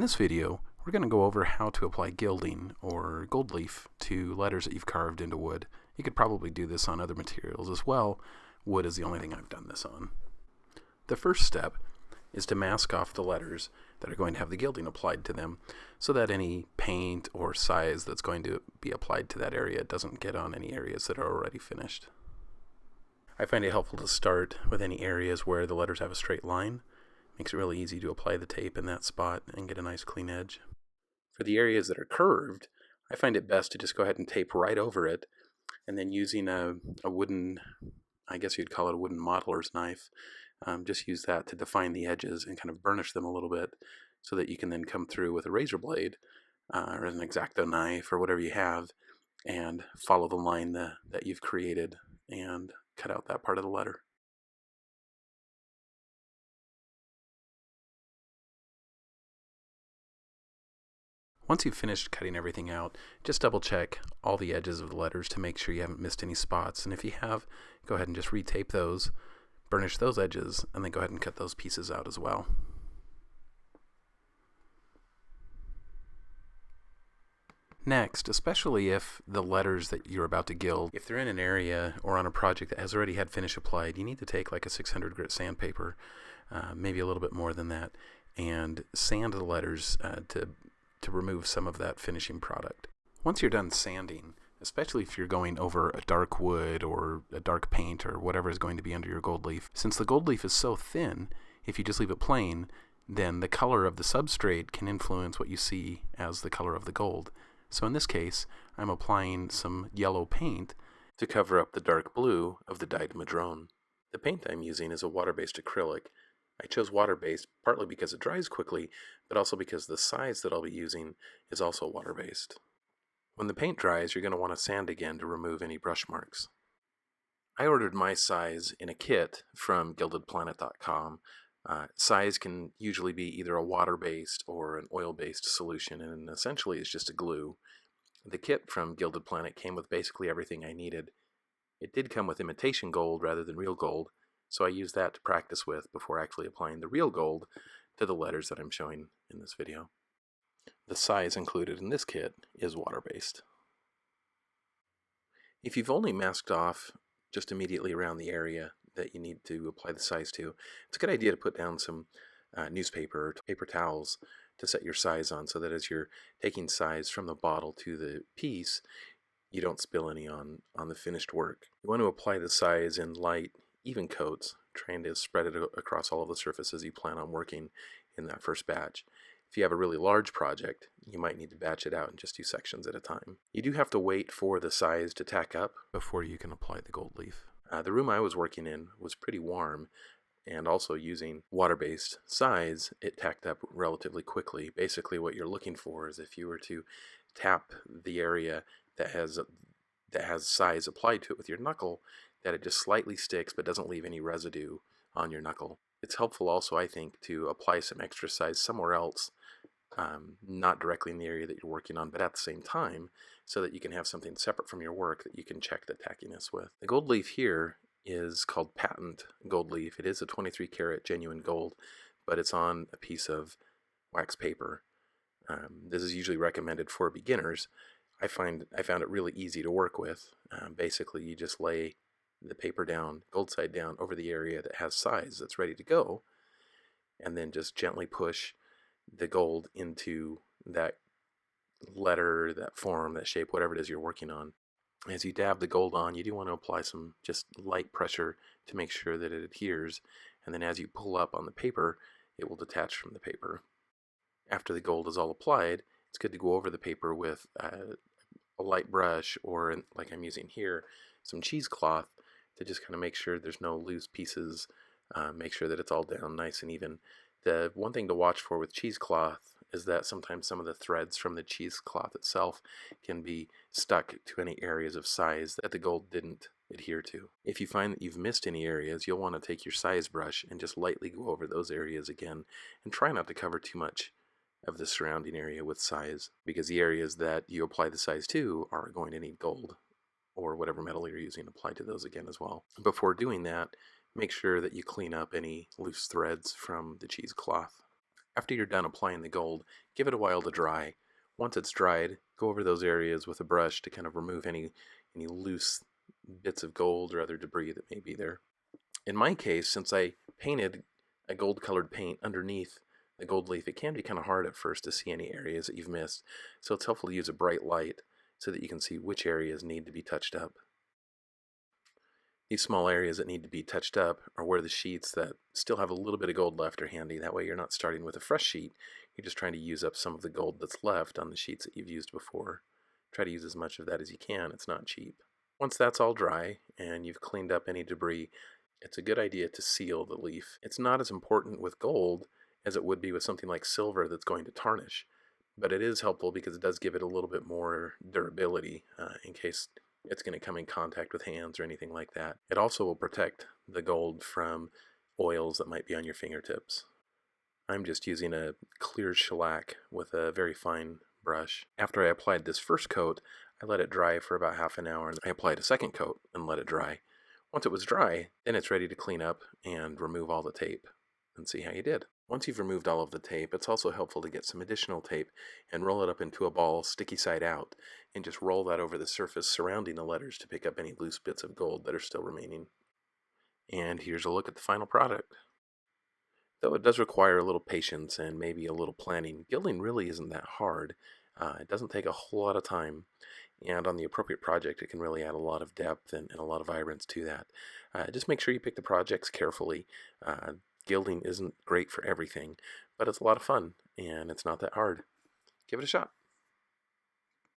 In this video, we're going to go over how to apply gilding or gold leaf to letters that you've carved into wood. You could probably do this on other materials as well. Wood is the only thing I've done this on. The first step is to mask off the letters that are going to have the gilding applied to them so that any paint or size that's going to be applied to that area doesn't get on any areas that are already finished. I find it helpful to start with any areas where the letters have a straight line. Makes it really easy to apply the tape in that spot and get a nice clean edge. For the areas that are curved, I find it best to just go ahead and tape right over it, and then using a wooden, I guess you'd call it a wooden modeler's knife, just use that to define the edges and kind of burnish them a little bit so that you can then come through with a razor blade or an X-Acto knife or whatever you have and follow the line that you've created and cut out that part of the letter. Once you've finished cutting everything out, just double check all the edges of the letters to make sure you haven't missed any spots. And if you have, go ahead and just retape those, burnish those edges, and then go ahead and cut those pieces out as well. Next, especially if the letters that you're about to gild, if they're in an area or on a project that has already had finish applied, you need to take like a 600 grit sandpaper, maybe a little bit more than that, and sand the letters to remove some of that finishing product. Once you're done sanding, especially if you're going over a dark wood or a dark paint or whatever is going to be under your gold leaf, since the gold leaf is so thin, if you just leave it plain, then the color of the substrate can influence what you see as the color of the gold. So in this case, I'm applying some yellow paint to cover up the dark blue of the dyed madrone. The paint I'm using is a water-based acrylic. I chose water-based partly because it dries quickly, but also because the size that I'll be using is also water-based. When the paint dries, you're going to want to sand again to remove any brush marks. I ordered my size in a kit from gildedplanet.com. Size can usually be either a water-based or an oil-based solution, and essentially it's just a glue. The kit from Gilded Planet came with basically everything I needed. It did come with imitation gold rather than real gold, so I used that to practice with before actually applying the real gold to the letters that I'm showing in this video. The size included in this kit is water-based. If you've only masked off just immediately around the area that you need to apply the size to, it's a good idea to put down some newspaper or paper towels to set your size on so that as you're taking size from the bottle to the piece, you don't spill any on the finished work. You want to apply the size in light, even coats, trying to spread it across all of the surfaces you plan on working in that first batch. If you have a really large project, you might need to batch it out in just 2 sections at a time. You do have to wait for the size to tack up before you can apply the gold leaf. The room I was working in was pretty warm, and also using water-based size, it tacked up relatively quickly. Basically what you're looking for is if you were to tap the area that has size applied to it with your knuckle, that it just slightly sticks but doesn't leave any residue on your knuckle. It's helpful also, I think, to apply some extra size somewhere else, not directly in the area that you're working on, but at the same time, so that you can have something separate from your work that you can check the tackiness with. The gold leaf here is called patent gold leaf. It is a 23 karat genuine gold, but it's on a piece of wax paper. This is usually recommended for beginners. I found it really easy to work with. Basically, you just lay the paper down, gold side down, over the area that has size that's ready to go, and then just gently push the gold into that letter, that form, that shape, whatever it is you're working on. As you dab the gold on, you do want to apply some just light pressure to make sure that it adheres, and then as you pull up on the paper, it will detach from the paper. After the gold is all applied, it's good to go over the paper with a light brush, or like I'm using here, some cheesecloth, to just kind of make sure there's no loose pieces, make sure that it's all down nice and even. The one thing to watch for with cheesecloth is that sometimes some of the threads from the cheesecloth itself can be stuck to any areas of size that the gold didn't adhere to. If you find that you've missed any areas, you'll want to take your size brush and just lightly go over those areas again, and try not to cover too much of the surrounding area with size, because the areas that you apply the size to are going to need gold or whatever metal you're using applied to those again as well. Before doing that, make sure that you clean up any loose threads from the cheesecloth. After you're done applying the gold, give it a while to dry. Once it's dried, go over those areas with a brush to kind of remove any loose bits of gold or other debris that may be there. In my case, since I painted a gold colored paint underneath the gold leaf, it can be kind of hard at first to see any areas that you've missed, so it's helpful to use a bright light so that you can see which areas need to be touched up. These small areas that need to be touched up are where the sheets that still have a little bit of gold left are handy. That way you're not starting with a fresh sheet, you're just trying to use up some of the gold that's left on the sheets that you've used before. Try to use as much of that as you can, it's not cheap. Once that's all dry and you've cleaned up any debris, it's a good idea to seal the leaf. It's not as important with gold as it would be with something like silver that's going to tarnish, but it is helpful because it does give it a little bit more durability in case it's going to come in contact with hands or anything like that. It also will protect the gold from oils that might be on your fingertips. I'm just using a clear shellac with a very fine brush. After I applied this first coat, I let it dry for about half an hour, and I applied a second coat and let it dry. Once it was dry, then it's ready to clean up and remove all the tape and see how you did. Once you've removed all of the tape, it's also helpful to get some additional tape and roll it up into a ball, sticky side out, and just roll that over the surface surrounding the letters to pick up any loose bits of gold that are still remaining. And here's a look at the final product. Though it does require a little patience and maybe a little planning, gilding really isn't that hard. It doesn't take a whole lot of time, and on the appropriate project, it can really add a lot of depth and a lot of vibrance to that. Just make sure you pick the projects carefully. Gilding isn't great for everything, but it's a lot of fun, and it's not that hard. Give it a shot.